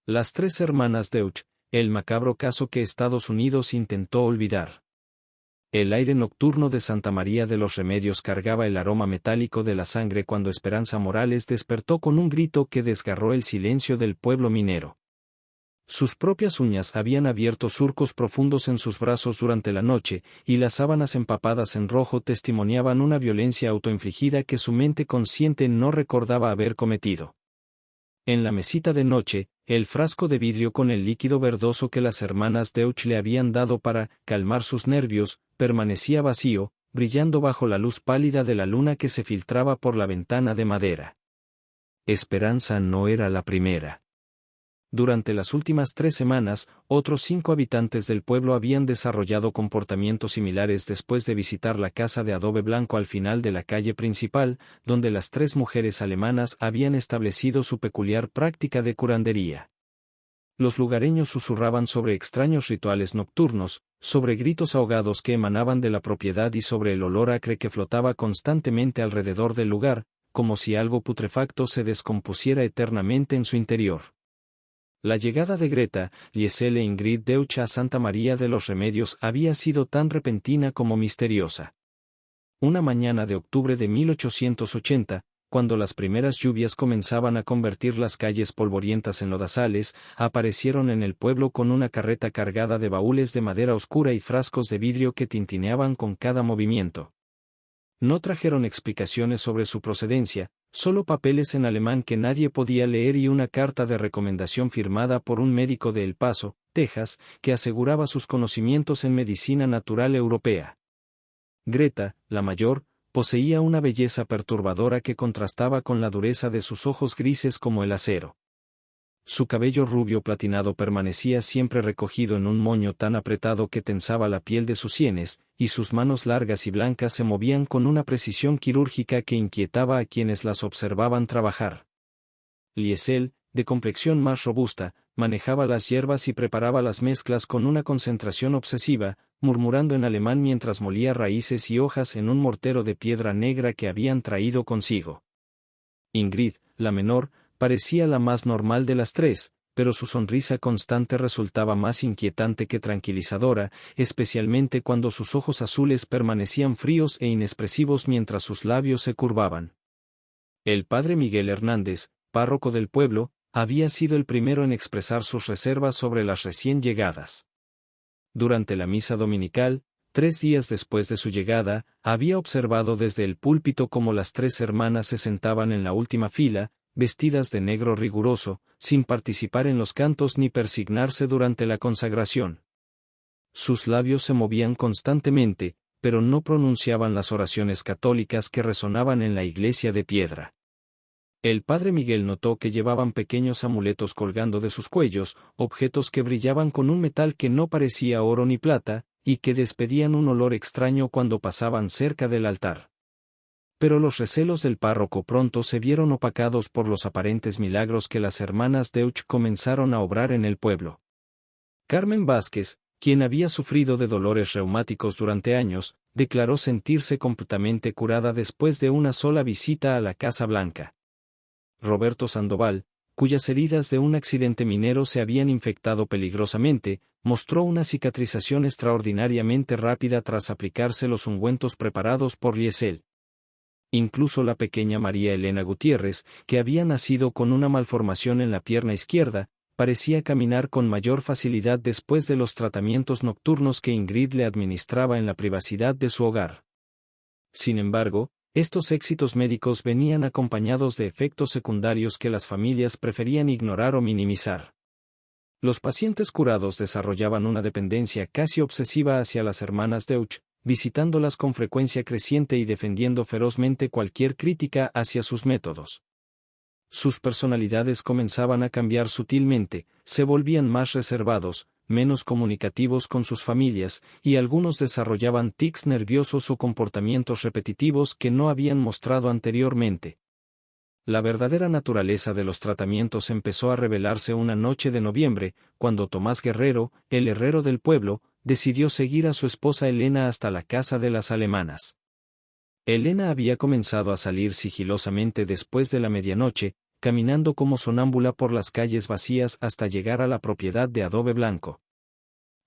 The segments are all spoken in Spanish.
Las tres hermanas Deutsch, el macabro caso que Estados Unidos intentó olvidar. El aire nocturno de Santa María de los Remedios cargaba el aroma metálico de la sangre cuando Esperanza Morales despertó con un grito que desgarró el silencio del pueblo minero. Sus propias uñas habían abierto surcos profundos en sus brazos durante la noche, y las sábanas empapadas en rojo testimoniaban una violencia autoinfligida que su mente consciente no recordaba haber cometido. En la mesita de noche, el frasco de vidrio con el líquido verdoso que las hermanas Deutsch le habían dado para calmar sus nervios, permanecía vacío, brillando bajo la luz pálida de la luna que se filtraba por la ventana de madera. Esperanza no era la primera. Durante las últimas 3 semanas, otros 5 habitantes del pueblo habían desarrollado comportamientos similares después de visitar la casa de adobe blanco al final de la calle principal, donde las 3 mujeres alemanas habían establecido su peculiar práctica de curandería. Los lugareños susurraban sobre extraños rituales nocturnos, sobre gritos ahogados que emanaban de la propiedad y sobre el olor acre que flotaba constantemente alrededor del lugar, como si algo putrefacto se descompusiera eternamente en su interior. La llegada de Greta, Liesel e Ingrid Deutsch a Santa María de los Remedios había sido tan repentina como misteriosa. Una mañana de octubre de 1880, cuando las primeras lluvias comenzaban a convertir las calles polvorientas en lodazales, aparecieron en el pueblo con una carreta cargada de baúles de madera oscura y frascos de vidrio que tintineaban con cada movimiento. No trajeron explicaciones sobre su procedencia, solo papeles en alemán que nadie podía leer y una carta de recomendación firmada por un médico de El Paso, Texas, que aseguraba sus conocimientos en medicina natural europea. Greta, la mayor, poseía una belleza perturbadora que contrastaba con la dureza de sus ojos grises como el acero. Su cabello rubio platinado permanecía siempre recogido en un moño tan apretado que tensaba la piel de sus sienes, y sus manos largas y blancas se movían con una precisión quirúrgica que inquietaba a quienes las observaban trabajar. Liesel, de complexión más robusta, manejaba las hierbas y preparaba las mezclas con una concentración obsesiva, murmurando en alemán mientras molía raíces y hojas en un mortero de piedra negra que habían traído consigo. Ingrid, la menor, parecía la más normal de las 3, pero su sonrisa constante resultaba más inquietante que tranquilizadora, especialmente cuando sus ojos azules permanecían fríos e inexpresivos mientras sus labios se curvaban. El padre Miguel Hernández, párroco del pueblo, había sido el primero en expresar sus reservas sobre las recién llegadas. Durante la misa dominical, 3 días después de su llegada, había observado desde el púlpito cómo las 3 hermanas se sentaban en la última fila, vestidas de negro riguroso, sin participar en los cantos ni persignarse durante la consagración. Sus labios se movían constantemente, pero no pronunciaban las oraciones católicas que resonaban en la iglesia de piedra. El padre Miguel notó que llevaban pequeños amuletos colgando de sus cuellos, objetos que brillaban con un metal que no parecía oro ni plata, y que despedían un olor extraño cuando pasaban cerca del altar. Pero los recelos del párroco pronto se vieron opacados por los aparentes milagros que las hermanas Deutsch comenzaron a obrar en el pueblo. Carmen Vázquez, quien había sufrido de dolores reumáticos durante años, declaró sentirse completamente curada después de una sola visita a la Casa Blanca. Roberto Sandoval, cuyas heridas de un accidente minero se habían infectado peligrosamente, mostró una cicatrización extraordinariamente rápida tras aplicarse los ungüentos preparados por Liesel. Incluso la pequeña María Elena Gutiérrez, que había nacido con una malformación en la pierna izquierda, parecía caminar con mayor facilidad después de los tratamientos nocturnos que Ingrid le administraba en la privacidad de su hogar. Sin embargo, estos éxitos médicos venían acompañados de efectos secundarios que las familias preferían ignorar o minimizar. Los pacientes curados desarrollaban una dependencia casi obsesiva hacia las hermanas Deutsch, visitándolas con frecuencia creciente y defendiendo ferozmente cualquier crítica hacia sus métodos. Sus personalidades comenzaban a cambiar sutilmente, se volvían más reservados, menos comunicativos con sus familias, y algunos desarrollaban tics nerviosos o comportamientos repetitivos que no habían mostrado anteriormente. La verdadera naturaleza de los tratamientos empezó a revelarse una noche de noviembre, cuando Tomás Guerrero, el herrero del pueblo, decidió seguir a su esposa Elena hasta la casa de las alemanas. Elena había comenzado a salir sigilosamente después de la medianoche, caminando como sonámbula por las calles vacías hasta llegar a la propiedad de adobe blanco.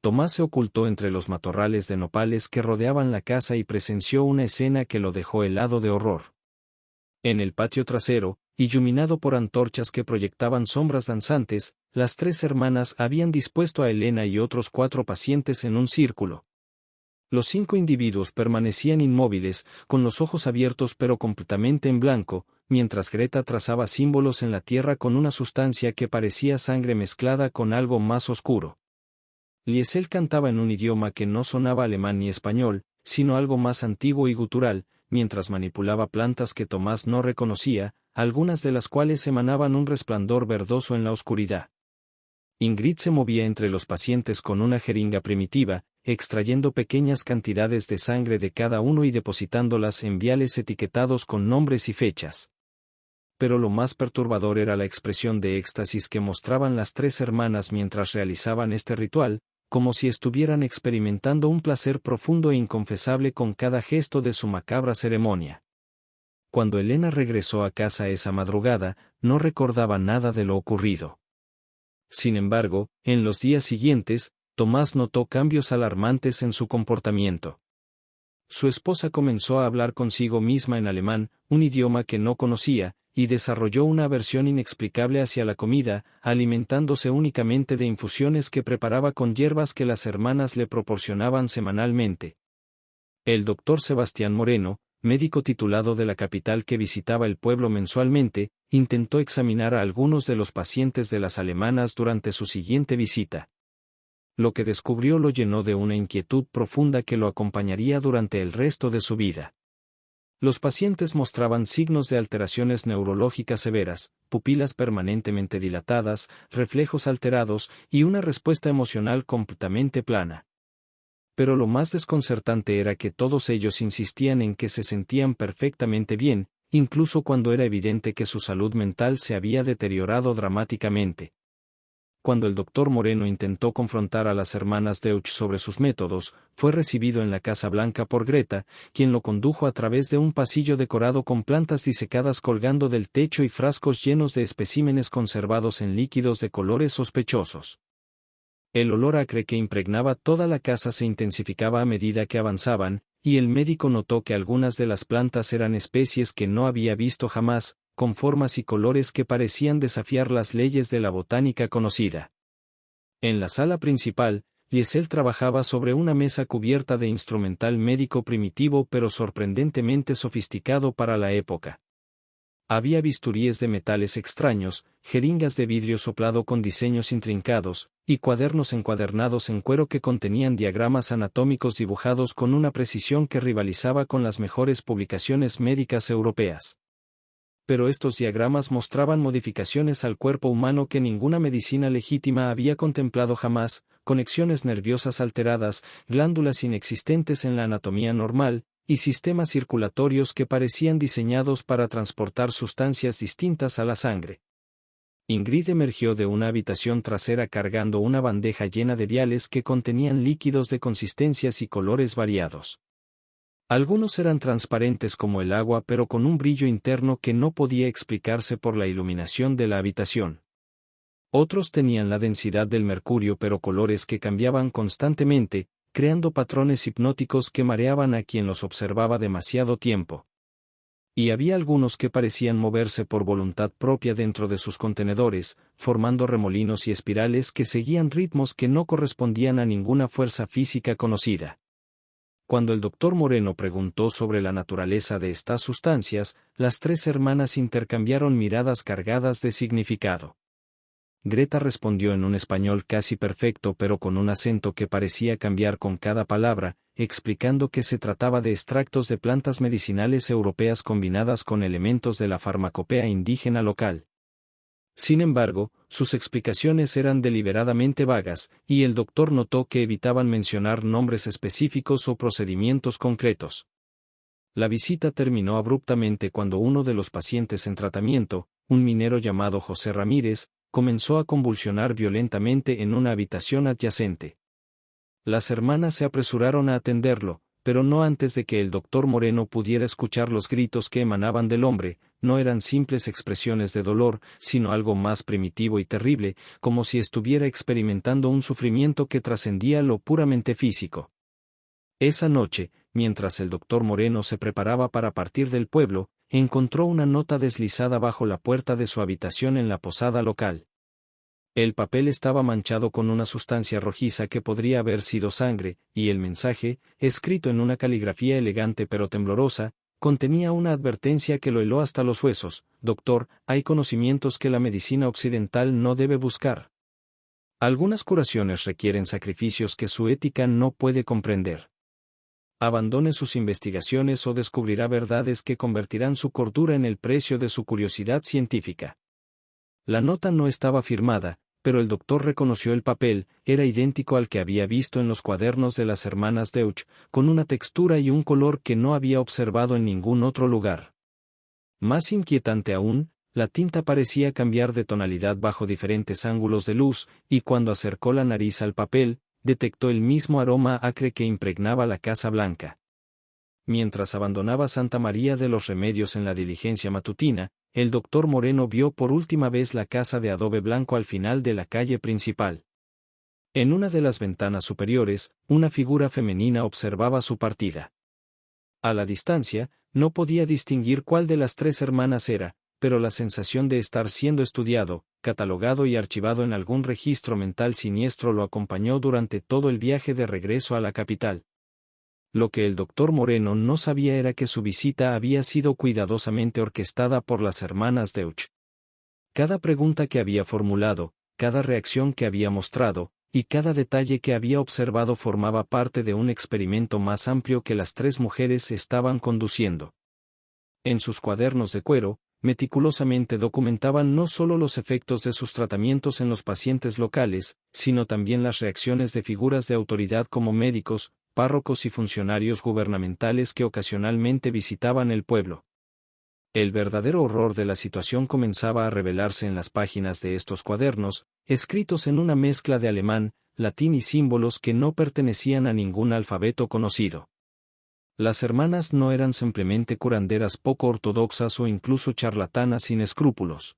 Tomás se ocultó entre los matorrales de nopales que rodeaban la casa y presenció una escena que lo dejó helado de horror. En el patio trasero, iluminado por antorchas que proyectaban sombras danzantes, las 3 hermanas habían dispuesto a Elena y otros 4 pacientes en un círculo. Los 5 individuos permanecían inmóviles, con los ojos abiertos pero completamente en blanco, mientras Greta trazaba símbolos en la tierra con una sustancia que parecía sangre mezclada con algo más oscuro. Liesel cantaba en un idioma que no sonaba alemán ni español, sino algo más antiguo y gutural, mientras manipulaba plantas que Tomás no reconocía, algunas de las cuales emanaban un resplandor verdoso en la oscuridad. Ingrid se movía entre los pacientes con una jeringa primitiva, extrayendo pequeñas cantidades de sangre de cada uno y depositándolas en viales etiquetados con nombres y fechas. Pero lo más perturbador era la expresión de éxtasis que mostraban las 3 hermanas mientras realizaban este ritual, como si estuvieran experimentando un placer profundo e inconfesable con cada gesto de su macabra ceremonia. Cuando Elena regresó a casa esa madrugada, no recordaba nada de lo ocurrido. Sin embargo, en los días siguientes, Tomás notó cambios alarmantes en su comportamiento. Su esposa comenzó a hablar consigo misma en alemán, un idioma que no conocía, y desarrolló una aversión inexplicable hacia la comida, alimentándose únicamente de infusiones que preparaba con hierbas que las hermanas le proporcionaban semanalmente. El doctor Sebastián Moreno, médico titulado de la capital que visitaba el pueblo mensualmente, intentó examinar a algunos de los pacientes de las alemanas durante su siguiente visita. Lo que descubrió lo llenó de una inquietud profunda que lo acompañaría durante el resto de su vida. Los pacientes mostraban signos de alteraciones neurológicas severas, pupilas permanentemente dilatadas, reflejos alterados y una respuesta emocional completamente plana. Pero lo más desconcertante era que todos ellos insistían en que se sentían perfectamente bien, incluso cuando era evidente que su salud mental se había deteriorado dramáticamente. Cuando el doctor Moreno intentó confrontar a las hermanas Deutsch sobre sus métodos, fue recibido en la Casa Blanca por Greta, quien lo condujo a través de un pasillo decorado con plantas disecadas colgando del techo y frascos llenos de especímenes conservados en líquidos de colores sospechosos. El olor acre que impregnaba toda la casa se intensificaba a medida que avanzaban, y el médico notó que algunas de las plantas eran especies que no había visto jamás, con formas y colores que parecían desafiar las leyes de la botánica conocida. En la sala principal, Liesel trabajaba sobre una mesa cubierta de instrumental médico primitivo pero sorprendentemente sofisticado para la época. Había bisturíes de metales extraños, jeringas de vidrio soplado con diseños intrincados, y cuadernos encuadernados en cuero que contenían diagramas anatómicos dibujados con una precisión que rivalizaba con las mejores publicaciones médicas europeas. Pero estos diagramas mostraban modificaciones al cuerpo humano que ninguna medicina legítima había contemplado jamás, conexiones nerviosas alteradas, glándulas inexistentes en la anatomía normal, y sistemas circulatorios que parecían diseñados para transportar sustancias distintas a la sangre. Ingrid emergió de una habitación trasera cargando una bandeja llena de viales que contenían líquidos de consistencias y colores variados. Algunos eran transparentes como el agua pero con un brillo interno que no podía explicarse por la iluminación de la habitación. Otros tenían la densidad del mercurio pero colores que cambiaban constantemente, creando patrones hipnóticos que mareaban a quien los observaba demasiado tiempo. Y había algunos que parecían moverse por voluntad propia dentro de sus contenedores, formando remolinos y espirales que seguían ritmos que no correspondían a ninguna fuerza física conocida. Cuando el doctor Moreno preguntó sobre la naturaleza de estas sustancias, las 3 hermanas intercambiaron miradas cargadas de significado. Greta respondió en un español casi perfecto pero con un acento que parecía cambiar con cada palabra, explicando que se trataba de extractos de plantas medicinales europeas combinadas con elementos de la farmacopea indígena local. Sin embargo, sus explicaciones eran deliberadamente vagas, y el doctor notó que evitaban mencionar nombres específicos o procedimientos concretos. La visita terminó abruptamente cuando uno de los pacientes en tratamiento, un minero llamado José Ramírez, comenzó a convulsionar violentamente en una habitación adyacente. Las hermanas se apresuraron a atenderlo, pero no antes de que el doctor Moreno pudiera escuchar los gritos que emanaban del hombre, no eran simples expresiones de dolor, sino algo más primitivo y terrible, como si estuviera experimentando un sufrimiento que trascendía lo puramente físico. Esa noche, mientras el doctor Moreno se preparaba para partir del pueblo, encontró una nota deslizada bajo la puerta de su habitación en la posada local. El papel estaba manchado con una sustancia rojiza que podría haber sido sangre, y el mensaje, escrito en una caligrafía elegante pero temblorosa, contenía una advertencia que lo heló hasta los huesos: «Doctor, hay conocimientos que la medicina occidental no debe buscar. Algunas curaciones requieren sacrificios que su ética no puede comprender. Abandone sus investigaciones o descubrirá verdades que convertirán su cordura en el precio de su curiosidad científica». La nota no estaba firmada, pero el doctor reconoció el papel. Era idéntico al que había visto en los cuadernos de las hermanas Deutsch, con una textura y un color que no había observado en ningún otro lugar. Más inquietante aún, la tinta parecía cambiar de tonalidad bajo diferentes ángulos de luz, y cuando acercó la nariz al papel, detectó el mismo aroma acre que impregnaba la Casa Blanca. Mientras abandonaba Santa María de los Remedios en la diligencia matutina, el doctor Moreno vio por última vez la casa de adobe blanco al final de la calle principal. En una de las ventanas superiores, una figura femenina observaba su partida. A la distancia, no podía distinguir cuál de las tres hermanas era, pero la sensación de estar siendo estudiado, catalogado y archivado en algún registro mental siniestro lo acompañó durante todo el viaje de regreso a la capital. Lo que el doctor Moreno no sabía era que su visita había sido cuidadosamente orquestada por las hermanas Deutsch. Cada pregunta que había formulado, cada reacción que había mostrado, y cada detalle que había observado formaba parte de un experimento más amplio que las tres mujeres estaban conduciendo. En sus cuadernos de cuero, meticulosamente documentaban no solo los efectos de sus tratamientos en los pacientes locales, sino también las reacciones de figuras de autoridad como médicos, párrocos y funcionarios gubernamentales que ocasionalmente visitaban el pueblo. El verdadero horror de la situación comenzaba a revelarse en las páginas de estos cuadernos, escritos en una mezcla de alemán, latín y símbolos que no pertenecían a ningún alfabeto conocido. Las hermanas no eran simplemente curanderas poco ortodoxas o incluso charlatanas sin escrúpulos.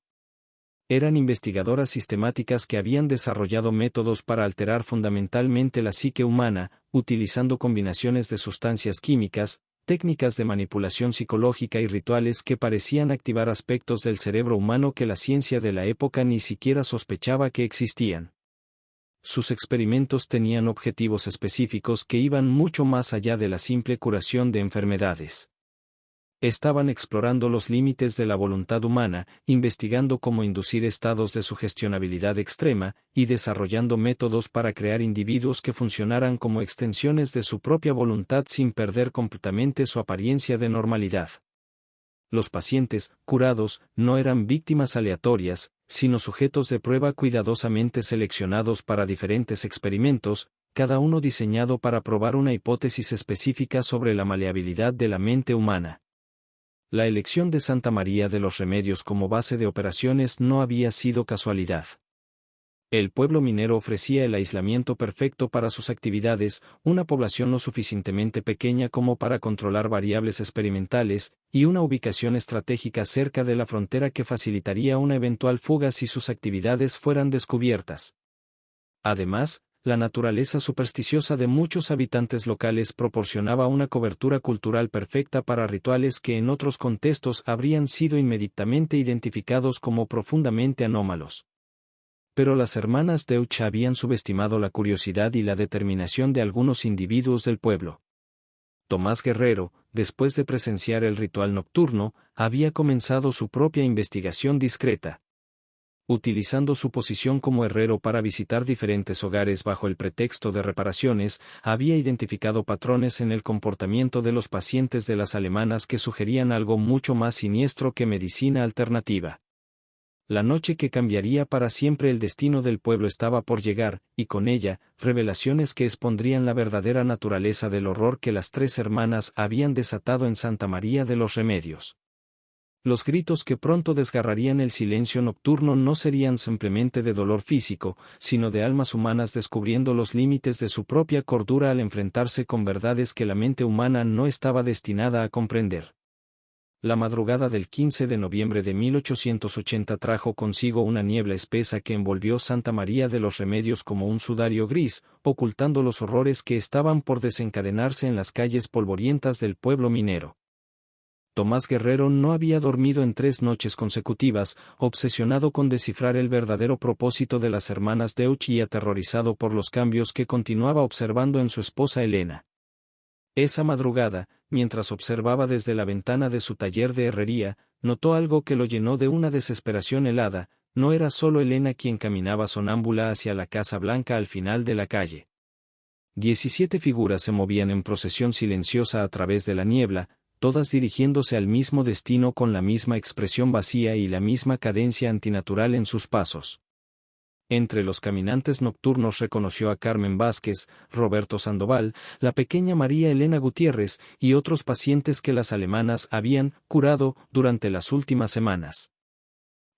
Eran investigadoras sistemáticas que habían desarrollado métodos para alterar fundamentalmente la psique humana, utilizando combinaciones de sustancias químicas, técnicas de manipulación psicológica y rituales que parecían activar aspectos del cerebro humano que la ciencia de la época ni siquiera sospechaba que existían. Sus experimentos tenían objetivos específicos que iban mucho más allá de la simple curación de enfermedades. Estaban explorando los límites de la voluntad humana, investigando cómo inducir estados de sugestionabilidad extrema, y desarrollando métodos para crear individuos que funcionaran como extensiones de su propia voluntad sin perder completamente su apariencia de normalidad. Los pacientes, curados, no eran víctimas aleatorias, sino sujetos de prueba cuidadosamente seleccionados para diferentes experimentos, cada uno diseñado para probar una hipótesis específica sobre la maleabilidad de la mente humana. La elección de Santa María de los Remedios como base de operaciones no había sido casualidad. El pueblo minero ofrecía el aislamiento perfecto para sus actividades, una población lo suficientemente pequeña como para controlar variables experimentales, y una ubicación estratégica cerca de la frontera que facilitaría una eventual fuga si sus actividades fueran descubiertas. Además, la naturaleza supersticiosa de muchos habitantes locales proporcionaba una cobertura cultural perfecta para rituales que en otros contextos habrían sido inmediatamente identificados como profundamente anómalos. Pero las hermanas Deutsch habían subestimado la curiosidad y la determinación de algunos individuos del pueblo. Tomás Guerrero, después de presenciar el ritual nocturno, había comenzado su propia investigación discreta. Utilizando su posición como herrero para visitar diferentes hogares bajo el pretexto de reparaciones, había identificado patrones en el comportamiento de los pacientes de las alemanas que sugerían algo mucho más siniestro que medicina alternativa. La noche que cambiaría para siempre el destino del pueblo estaba por llegar, y con ella, revelaciones que expondrían la verdadera naturaleza del horror que las tres hermanas habían desatado en Santa María de los Remedios. Los gritos que pronto desgarrarían el silencio nocturno no serían simplemente de dolor físico, sino de almas humanas descubriendo los límites de su propia cordura al enfrentarse con verdades que la mente humana no estaba destinada a comprender. La madrugada del 15 de noviembre de 1880 trajo consigo una niebla espesa que envolvió Santa María de los Remedios como un sudario gris, ocultando los horrores que estaban por desencadenarse en las calles polvorientas del pueblo minero. Tomás Guerrero no había dormido en 3 noches consecutivas, obsesionado con descifrar el verdadero propósito de las hermanas Deutsch y aterrorizado por los cambios que continuaba observando en su esposa Elena. Esa madrugada, mientras observaba desde la ventana de su taller de herrería, notó algo que lo llenó de una desesperación helada. No era solo Elena quien caminaba sonámbula hacia la Casa Blanca al final de la calle. 17 figuras se movían en procesión silenciosa a través de la niebla, todas dirigiéndose al mismo destino con la misma expresión vacía y la misma cadencia antinatural en sus pasos. Entre los caminantes nocturnos reconoció a Carmen Vázquez, Roberto Sandoval, la pequeña María Elena Gutiérrez y otros pacientes que las alemanas habían curado durante las últimas semanas.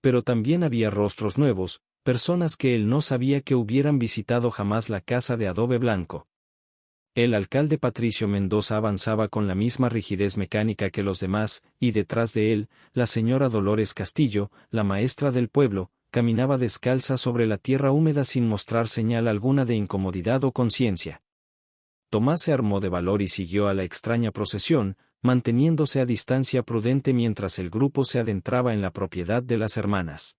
Pero también había rostros nuevos, personas que él no sabía que hubieran visitado jamás la casa de adobe blanco. El alcalde Patricio Mendoza avanzaba con la misma rigidez mecánica que los demás, y detrás de él, la señora Dolores Castillo, la maestra del pueblo, caminaba descalza sobre la tierra húmeda sin mostrar señal alguna de incomodidad o conciencia. Tomás se armó de valor y siguió a la extraña procesión, manteniéndose a distancia prudente mientras el grupo se adentraba en la propiedad de las hermanas.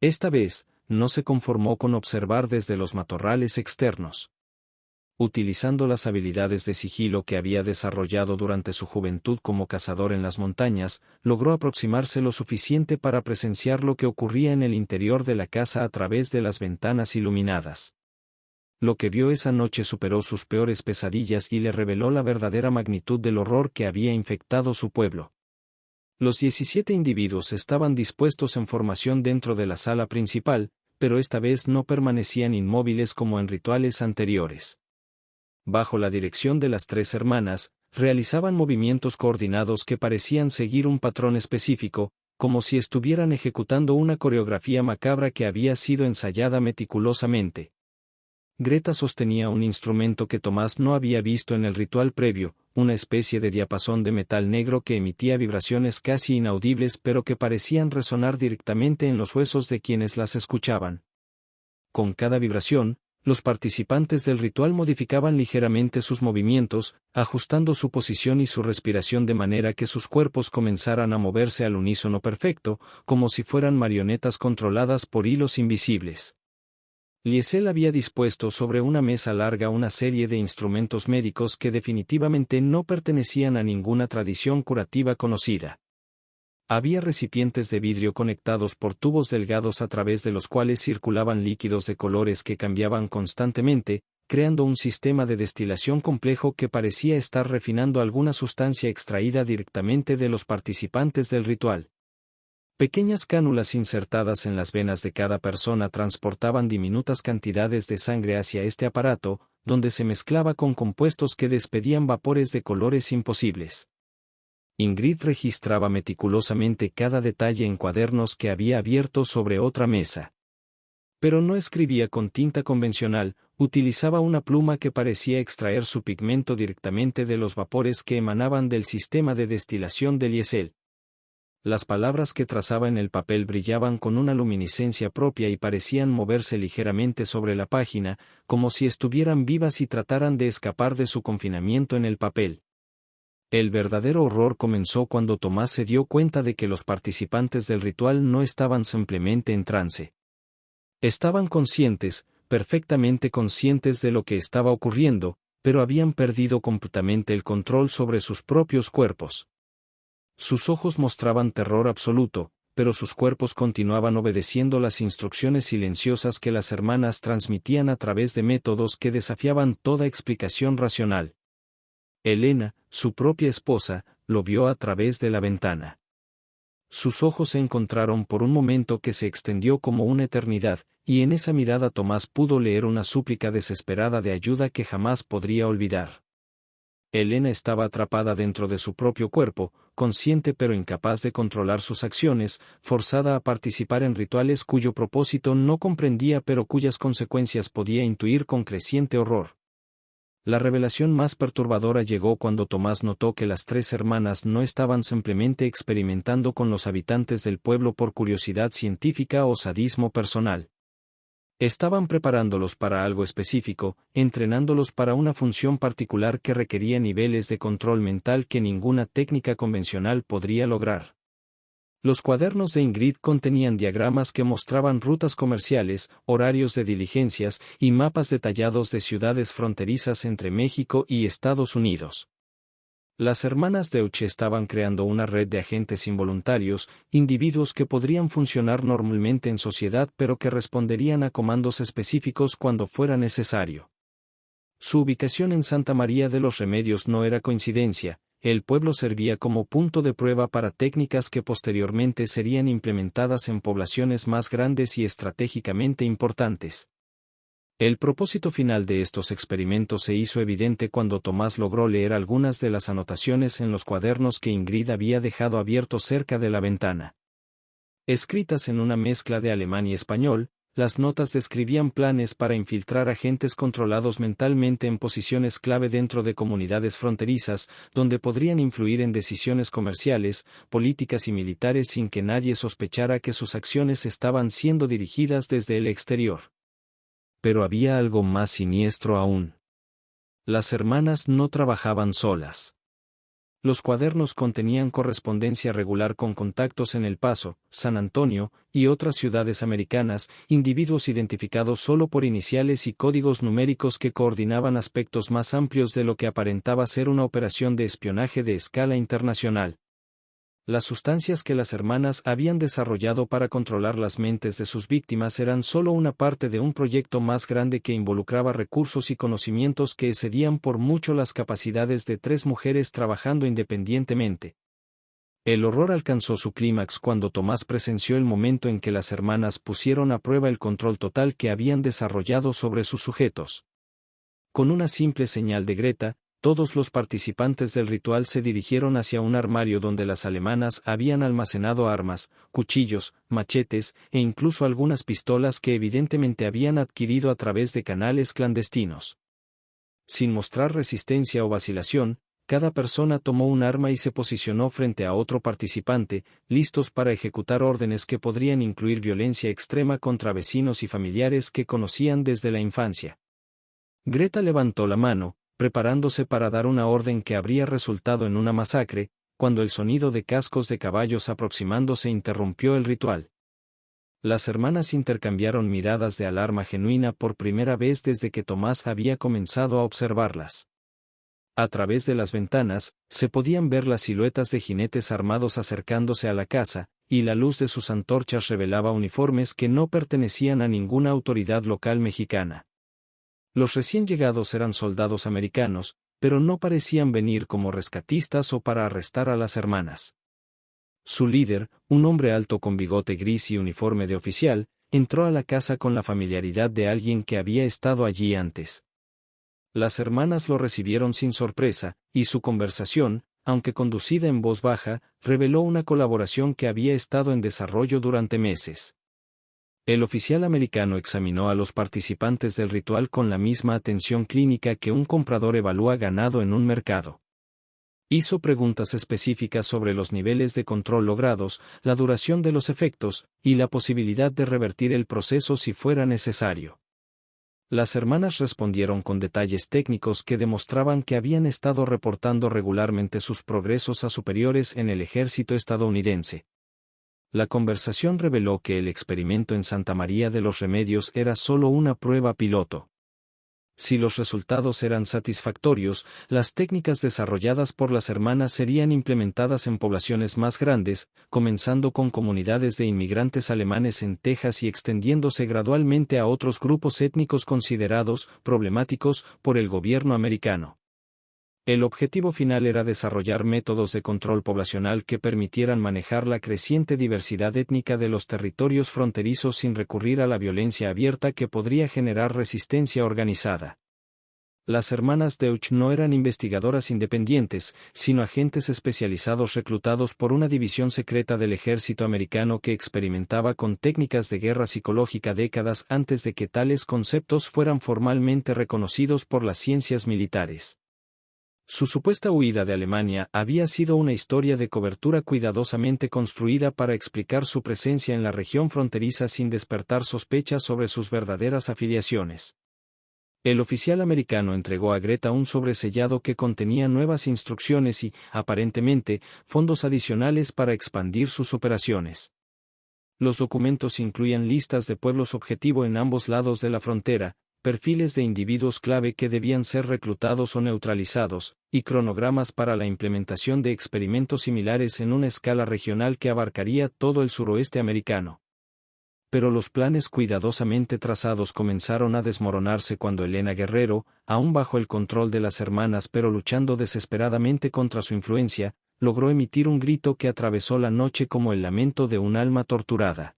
Esta vez, no se conformó con observar desde los matorrales externos. Utilizando las habilidades de sigilo que había desarrollado durante su juventud como cazador en las montañas, logró aproximarse lo suficiente para presenciar lo que ocurría en el interior de la casa a través de las ventanas iluminadas. Lo que vio esa noche superó sus peores pesadillas y le reveló la verdadera magnitud del horror que había infectado su pueblo. Los 17 individuos estaban dispuestos en formación dentro de la sala principal, pero esta vez no permanecían inmóviles como en rituales anteriores. Bajo la dirección de las 3 hermanas, realizaban movimientos coordinados que parecían seguir un patrón específico, como si estuvieran ejecutando una coreografía macabra que había sido ensayada meticulosamente. Greta sostenía un instrumento que Tomás no había visto en el ritual previo, una especie de diapasón de metal negro que emitía vibraciones casi inaudibles pero que parecían resonar directamente en los huesos de quienes las escuchaban. Con cada vibración, los participantes del ritual modificaban ligeramente sus movimientos, ajustando su posición y su respiración de manera que sus cuerpos comenzaran a moverse al unísono perfecto, como si fueran marionetas controladas por hilos invisibles. Liesel había dispuesto sobre una mesa larga una serie de instrumentos médicos que definitivamente no pertenecían a ninguna tradición curativa conocida. Había recipientes de vidrio conectados por tubos delgados a través de los cuales circulaban líquidos de colores que cambiaban constantemente, creando un sistema de destilación complejo que parecía estar refinando alguna sustancia extraída directamente de los participantes del ritual. Pequeñas cánulas insertadas en las venas de cada persona transportaban diminutas cantidades de sangre hacia este aparato, donde se mezclaba con compuestos que despedían vapores de colores imposibles. Ingrid registraba meticulosamente cada detalle en cuadernos que había abierto sobre otra mesa. Pero no escribía con tinta convencional, utilizaba una pluma que parecía extraer su pigmento directamente de los vapores que emanaban del sistema de destilación de Liesel. Las palabras que trazaba en el papel brillaban con una luminiscencia propia y parecían moverse ligeramente sobre la página, como si estuvieran vivas y trataran de escapar de su confinamiento en el papel. El verdadero horror comenzó cuando Tomás se dio cuenta de que los participantes del ritual no estaban simplemente en trance. Estaban conscientes, perfectamente conscientes de lo que estaba ocurriendo, pero habían perdido completamente el control sobre sus propios cuerpos. Sus ojos mostraban terror absoluto, pero sus cuerpos continuaban obedeciendo las instrucciones silenciosas que las hermanas transmitían a través de métodos que desafiaban toda explicación racional. Elena, su propia esposa, lo vio a través de la ventana. Sus ojos se encontraron por un momento que se extendió como una eternidad, y en esa mirada Tomás pudo leer una súplica desesperada de ayuda que jamás podría olvidar. Elena estaba atrapada dentro de su propio cuerpo, consciente pero incapaz de controlar sus acciones, forzada a participar en rituales cuyo propósito no comprendía pero cuyas consecuencias podía intuir con creciente horror. La revelación más perturbadora llegó cuando Tomás notó que las tres hermanas no estaban simplemente experimentando con los habitantes del pueblo por curiosidad científica o sadismo personal. Estaban preparándolos para algo específico, entrenándolos para una función particular que requería niveles de control mental que ninguna técnica convencional podría lograr. Los cuadernos de Ingrid contenían diagramas que mostraban rutas comerciales, horarios de diligencias y mapas detallados de ciudades fronterizas entre México y Estados Unidos. Las hermanas Deutsch estaban creando una red de agentes involuntarios, individuos que podrían funcionar normalmente en sociedad pero que responderían a comandos específicos cuando fuera necesario. Su ubicación en Santa María de los Remedios no era coincidencia. El pueblo servía como punto de prueba para técnicas que posteriormente serían implementadas en poblaciones más grandes y estratégicamente importantes. El propósito final de estos experimentos se hizo evidente cuando Tomás logró leer algunas de las anotaciones en los cuadernos que Ingrid había dejado abiertos cerca de la ventana. Escritas en una mezcla de alemán y español, las notas describían planes para infiltrar agentes controlados mentalmente en posiciones clave dentro de comunidades fronterizas, donde podrían influir en decisiones comerciales, políticas y militares sin que nadie sospechara que sus acciones estaban siendo dirigidas desde el exterior. Pero había algo más siniestro aún. Las hermanas no trabajaban solas. Los cuadernos contenían correspondencia regular con contactos en El Paso, San Antonio, y otras ciudades americanas, individuos identificados solo por iniciales y códigos numéricos que coordinaban aspectos más amplios de lo que aparentaba ser una operación de espionaje de escala internacional. Las sustancias que las hermanas habían desarrollado para controlar las mentes de sus víctimas eran solo una parte de un proyecto más grande que involucraba recursos y conocimientos que excedían por mucho las capacidades de tres mujeres trabajando independientemente. El horror alcanzó su clímax cuando Tomás presenció el momento en que las hermanas pusieron a prueba el control total que habían desarrollado sobre sus sujetos. Con una simple señal de Greta, todos los participantes del ritual se dirigieron hacia un armario donde las alemanas habían almacenado armas, cuchillos, machetes e incluso algunas pistolas que evidentemente habían adquirido a través de canales clandestinos. Sin mostrar resistencia o vacilación, cada persona tomó un arma y se posicionó frente a otro participante, listos para ejecutar órdenes que podrían incluir violencia extrema contra vecinos y familiares que conocían desde la infancia. Greta levantó la mano, preparándose para dar una orden que habría resultado en una masacre, cuando el sonido de cascos de caballos aproximándose interrumpió el ritual. Las hermanas intercambiaron miradas de alarma genuina por primera vez desde que Tomás había comenzado a observarlas. A través de las ventanas, se podían ver las siluetas de jinetes armados acercándose a la casa, y la luz de sus antorchas revelaba uniformes que no pertenecían a ninguna autoridad local mexicana. Los recién llegados eran soldados americanos, pero no parecían venir como rescatistas o para arrestar a las hermanas. Su líder, un hombre alto con bigote gris y uniforme de oficial, entró a la casa con la familiaridad de alguien que había estado allí antes. Las hermanas lo recibieron sin sorpresa, y su conversación, aunque conducida en voz baja, reveló una colaboración que había estado en desarrollo durante meses. El oficial americano examinó a los participantes del ritual con la misma atención clínica que un comprador evalúa ganado en un mercado. Hizo preguntas específicas sobre los niveles de control logrados, la duración de los efectos, y la posibilidad de revertir el proceso si fuera necesario. Las hermanas respondieron con detalles técnicos que demostraban que habían estado reportando regularmente sus progresos a superiores en el ejército estadounidense. La conversación reveló que el experimento en Santa María de los Remedios era solo una prueba piloto. Si los resultados eran satisfactorios, las técnicas desarrolladas por las hermanas serían implementadas en poblaciones más grandes, comenzando con comunidades de inmigrantes alemanes en Texas y extendiéndose gradualmente a otros grupos étnicos considerados problemáticos por el gobierno americano. El objetivo final era desarrollar métodos de control poblacional que permitieran manejar la creciente diversidad étnica de los territorios fronterizos sin recurrir a la violencia abierta que podría generar resistencia organizada. Las hermanas Deutsch no eran investigadoras independientes, sino agentes especializados reclutados por una división secreta del ejército americano que experimentaba con técnicas de guerra psicológica décadas antes de que tales conceptos fueran formalmente reconocidos por las ciencias militares. Su supuesta huida de Alemania había sido una historia de cobertura cuidadosamente construida para explicar su presencia en la región fronteriza sin despertar sospechas sobre sus verdaderas afiliaciones. El oficial americano entregó a Greta un sobresellado que contenía nuevas instrucciones y, aparentemente, fondos adicionales para expandir sus operaciones. Los documentos incluían listas de pueblos objetivo en ambos lados de la frontera, perfiles de individuos clave que debían ser reclutados o neutralizados, y cronogramas para la implementación de experimentos similares en una escala regional que abarcaría todo el suroeste americano. Pero los planes cuidadosamente trazados comenzaron a desmoronarse cuando Elena Guerrero, aún bajo el control de las hermanas pero luchando desesperadamente contra su influencia, logró emitir un grito que atravesó la noche como el lamento de un alma torturada.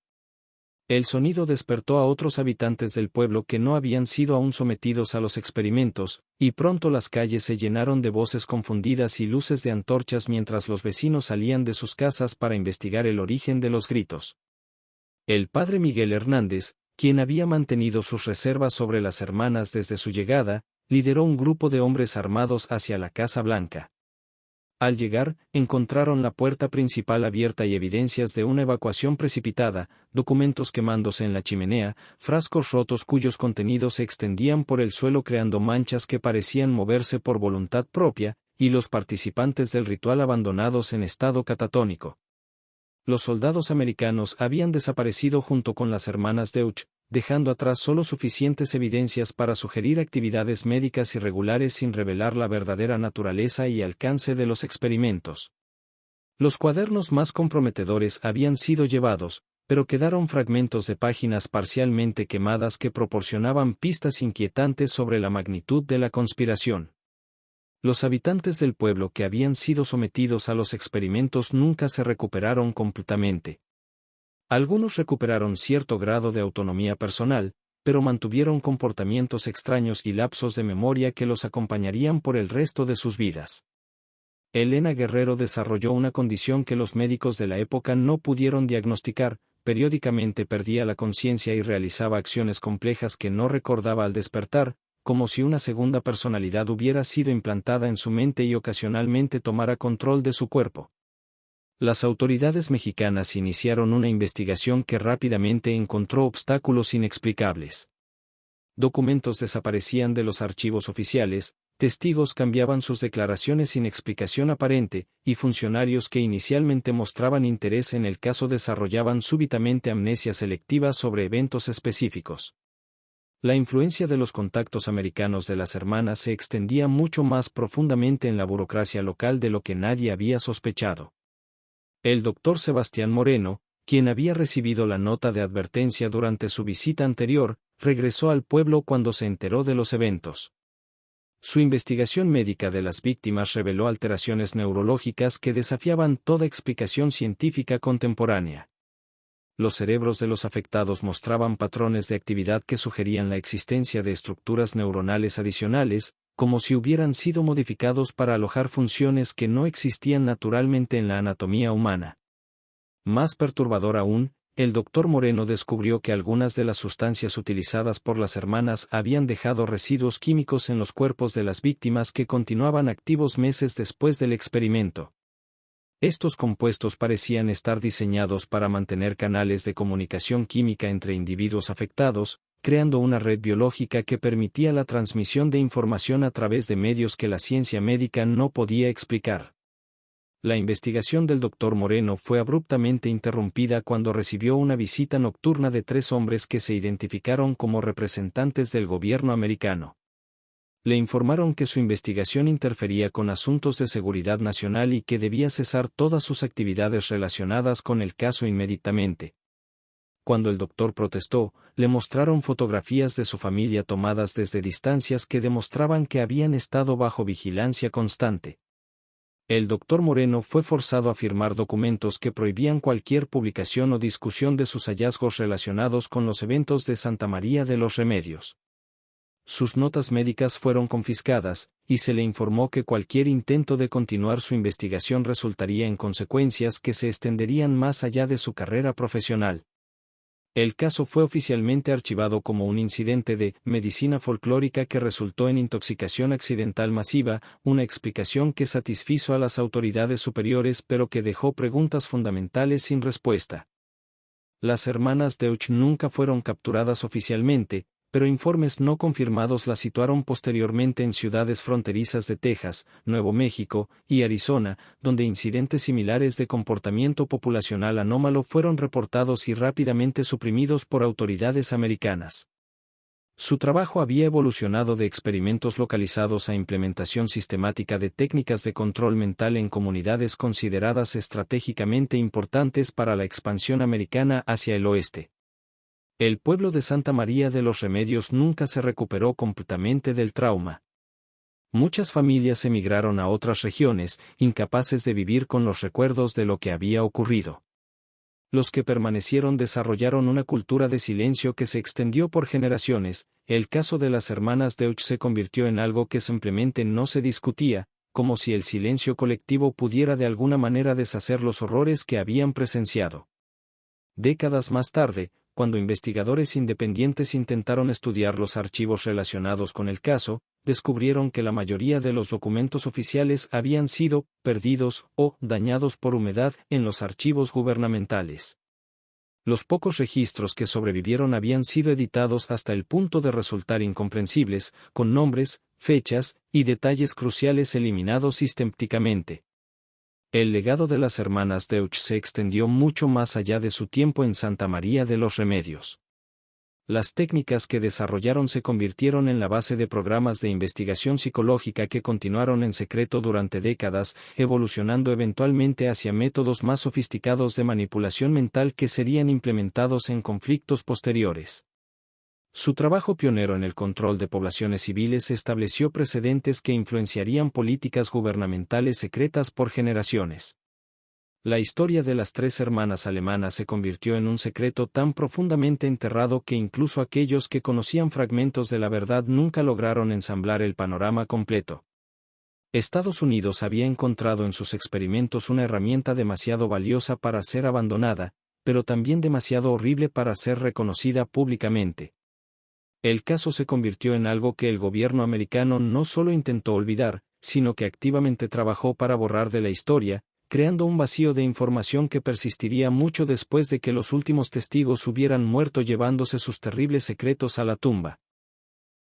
El sonido despertó a otros habitantes del pueblo que no habían sido aún sometidos a los experimentos, y pronto las calles se llenaron de voces confundidas y luces de antorchas mientras los vecinos salían de sus casas para investigar el origen de los gritos. El padre Miguel Hernández, quien había mantenido sus reservas sobre las hermanas desde su llegada, lideró un grupo de hombres armados hacia la Casa Blanca. Al llegar, encontraron la puerta principal abierta y evidencias de una evacuación precipitada, documentos quemándose en la chimenea, frascos rotos cuyos contenidos se extendían por el suelo creando manchas que parecían moverse por voluntad propia, y los participantes del ritual abandonados en estado catatónico. Los soldados americanos habían desaparecido junto con las hermanas Deutsch, dejando atrás solo suficientes evidencias para sugerir actividades médicas irregulares sin revelar la verdadera naturaleza y alcance de los experimentos. Los cuadernos más comprometedores habían sido llevados, pero quedaron fragmentos de páginas parcialmente quemadas que proporcionaban pistas inquietantes sobre la magnitud de la conspiración. Los habitantes del pueblo que habían sido sometidos a los experimentos nunca se recuperaron completamente. Algunos recuperaron cierto grado de autonomía personal, pero mantuvieron comportamientos extraños y lapsos de memoria que los acompañarían por el resto de sus vidas. Elena Guerrero desarrolló una condición que los médicos de la época no pudieron diagnosticar, periódicamente perdía la conciencia y realizaba acciones complejas que no recordaba al despertar, como si una segunda personalidad hubiera sido implantada en su mente y ocasionalmente tomara control de su cuerpo. Las autoridades mexicanas iniciaron una investigación que rápidamente encontró obstáculos inexplicables. Documentos desaparecían de los archivos oficiales, testigos cambiaban sus declaraciones sin explicación aparente, y funcionarios que inicialmente mostraban interés en el caso desarrollaban súbitamente amnesia selectiva sobre eventos específicos. La influencia de los contactos americanos de las hermanas se extendía mucho más profundamente en la burocracia local de lo que nadie había sospechado. El doctor Sebastián Moreno, quien había recibido la nota de advertencia durante su visita anterior, regresó al pueblo cuando se enteró de los eventos. Su investigación médica de las víctimas reveló alteraciones neurológicas que desafiaban toda explicación científica contemporánea. Los cerebros de los afectados mostraban patrones de actividad que sugerían la existencia de estructuras neuronales adicionales, como si hubieran sido modificados para alojar funciones que no existían naturalmente en la anatomía humana. Más perturbador aún, el doctor Moreno descubrió que algunas de las sustancias utilizadas por las hermanas habían dejado residuos químicos en los cuerpos de las víctimas que continuaban activos meses después del experimento. Estos compuestos parecían estar diseñados para mantener canales de comunicación química entre individuos afectados, creando una red biológica que permitía la transmisión de información a través de medios que la ciencia médica no podía explicar. La investigación del Dr. Moreno fue abruptamente interrumpida cuando recibió una visita nocturna de 3 hombres que se identificaron como representantes del gobierno americano. Le informaron que su investigación interfería con asuntos de seguridad nacional y que debía cesar todas sus actividades relacionadas con el caso inmediatamente. Cuando el doctor protestó, le mostraron fotografías de su familia tomadas desde distancias que demostraban que habían estado bajo vigilancia constante. El doctor Moreno fue forzado a firmar documentos que prohibían cualquier publicación o discusión de sus hallazgos relacionados con los eventos de Santa María de los Remedios. Sus notas médicas fueron confiscadas, y se le informó que cualquier intento de continuar su investigación resultaría en consecuencias que se extenderían más allá de su carrera profesional. El caso fue oficialmente archivado como un incidente de medicina folclórica que resultó en intoxicación accidental masiva, una explicación que satisfizo a las autoridades superiores pero que dejó preguntas fundamentales sin respuesta. Las hermanas Deutsch nunca fueron capturadas oficialmente, pero informes no confirmados las situaron posteriormente en ciudades fronterizas de Texas, Nuevo México y Arizona, donde incidentes similares de comportamiento populacional anómalo fueron reportados y rápidamente suprimidos por autoridades americanas. Su trabajo había evolucionado de experimentos localizados a implementación sistemática de técnicas de control mental en comunidades consideradas estratégicamente importantes para la expansión americana hacia el oeste. El pueblo de Santa María de los Remedios nunca se recuperó completamente del trauma. Muchas familias emigraron a otras regiones, incapaces de vivir con los recuerdos de lo que había ocurrido. Los que permanecieron desarrollaron una cultura de silencio que se extendió por generaciones. El caso de las hermanas Deutsch se convirtió en algo que simplemente no se discutía, como si el silencio colectivo pudiera de alguna manera deshacer los horrores que habían presenciado. Décadas más tarde, cuando investigadores independientes intentaron estudiar los archivos relacionados con el caso, descubrieron que la mayoría de los documentos oficiales habían sido perdidos o dañados por humedad en los archivos gubernamentales. Los pocos registros que sobrevivieron habían sido editados hasta el punto de resultar incomprensibles, con nombres, fechas y detalles cruciales eliminados sistemáticamente. El legado de las hermanas Deutsch se extendió mucho más allá de su tiempo en Santa María de los Remedios. Las técnicas que desarrollaron se convirtieron en la base de programas de investigación psicológica que continuaron en secreto durante décadas, evolucionando eventualmente hacia métodos más sofisticados de manipulación mental que serían implementados en conflictos posteriores. Su trabajo pionero en el control de poblaciones civiles estableció precedentes que influenciarían políticas gubernamentales secretas por generaciones. La historia de las tres hermanas alemanas se convirtió en un secreto tan profundamente enterrado que incluso aquellos que conocían fragmentos de la verdad nunca lograron ensamblar el panorama completo. Estados Unidos había encontrado en sus experimentos una herramienta demasiado valiosa para ser abandonada, pero también demasiado horrible para ser reconocida públicamente. El caso se convirtió en algo que el gobierno americano no solo intentó olvidar, sino que activamente trabajó para borrar de la historia, creando un vacío de información que persistiría mucho después de que los últimos testigos hubieran muerto llevándose sus terribles secretos a la tumba.